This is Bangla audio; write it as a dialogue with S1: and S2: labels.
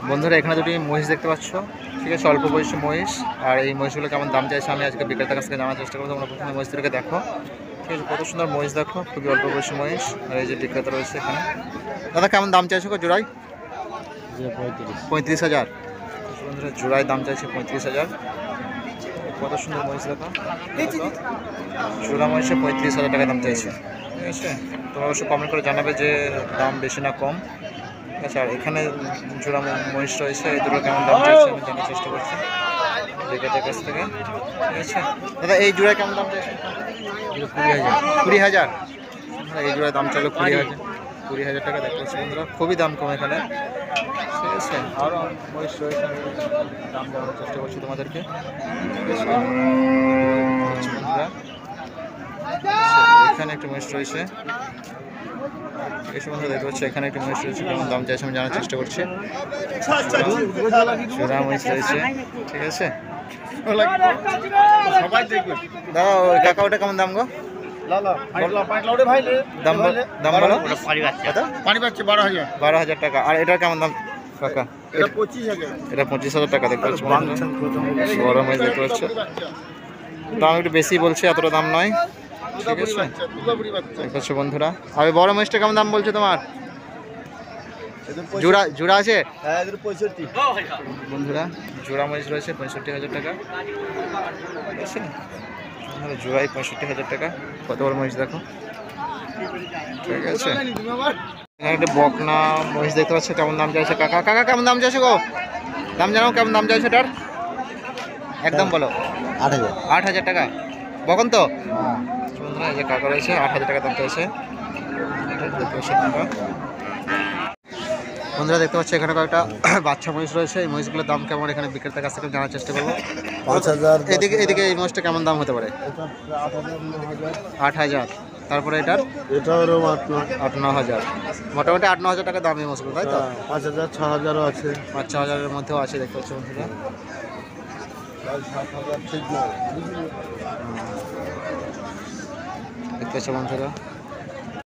S1: বন্ধুরা এখানে দুটি মহিষ দেখতে পাচ্ছ, ঠিক আছে, অল্প বয়সী মহিষ। আর এই মহিষগুলো কেমন দাম চাইছে আমি আজকে বিক্রেতার কাছ থেকে জানার চেষ্টা করবো। তোমরা প্রথমে মহিষদেরকে দেখো, ঠিক আছে, কত সুন্দর মহিষ দেখো, খুবই অল্প বয়সী মহিষ। আর এই যে বিক্রেতা রয়েছে এখানে। দাদা কেমন দাম চাইছো জোড়াই? 35,000। বন্ধুরা জোড়ায় দাম চাইছে 35,000। কত সুন্দর মহিষ দেখো, জোড়া মহিষে 35,000 টাকা দাম চাইছে, ঠিক আছে। তোমরা অবশ্যই কমেন্ট করে জানাবে যে দাম বেশি না কম, ঠিক আছে। আর এখানে জোড়া মহিষ রয়েছে, এই দুটো কেমন দাম চাইছে আমি জানার চেষ্টা করছি বিক্রেতার কাছ থেকে, ঠিক আছে। দাদা এই জোড়ায় কেমন দাম চাইছে? 20,000। এই জোড়ায় দাম চাইলো 20,000 টাকা। দেখতে পাচ্ছি বন্ধুরা খুবই দাম কম এখানে, ঠিক আছে। আরও মহিষ রয়েছে, আমি দাম দেওয়ার চেষ্টা করছি তোমাদেরকে, ঠিক আছে বন্ধুরা। এখানে একটা মহিষ রয়েছে, ঠিক আছে বন্ধুরা, দেখতে পাচ্ছি এখানে একটা মহিষ রয়েছে, কেমন দাম চাইছে আমি জানার চেষ্টা করছি। জোড়া মহিষ রয়েছে, ঠিক আছে। দাদা ওই কাকা ওটা কেমন দাম গো? দাম বলো। 12,000 টাকা। আর এটার কেমন দাম কাকা? এটা 25,000 টাকা। দেখতে পাচ্ছি বড় মহিষ দেখতে পাচ্ছি, দাম একটু বেশি বলছে, এতটা দাম নয়, ঠিক আছে। দেখতে পাচ্ছ বন্ধুরা। আর বড় মহিষটা কেমন দাম বলছে তোমার? জোড়া আছে বন্ধুরা, জোড়া মহিষ রয়েছে 65,000 টাকা, ঠিক আছে। জোড়াই 65,000 টাকা। কত বড় মহিষ দেখো, ঠিক আছে। এখানে একটা বকনা মহিষ দেখতে পাচ্ছ, কেমন দাম চাইছে কাকা? কাকা কেমন দাম চাইছে গো? দাম জানাও কেমন দাম চাইছে এটার? একদম বলো। 8,000 টাকা। বকন তো বন্ধুরা, এই যে কাকা রয়েছে, 8,000 টাকা দাম চাইছে। বন্ধুরা দেখতে পাচ্ছি এখানে কয়েকটা বাচ্চা মহিষ রয়েছে। এই মহিষগুলোর দাম কেমন এখানে বিক্রেতার কাছ থেকে জানার চেষ্টা করবো।
S2: 5,000।
S1: এদিকে এই মহিষটা কেমন দাম হতে পারে? 8,000। তারপরে এটার?
S2: এটারও
S1: 8-9,000। মোটামুটি 8-9,000 টাকা দাম এই মহিষগুলো, তাই তো?
S2: 5,000 6,000ও আছে,
S1: 5-6,000-এর মধ্যেও আছে, দেখতে পাচ্ছি বন্ধুরা।
S2: 7,000 ঠিক না,
S1: দেখতে পাচ্ছি বন্ধুরা।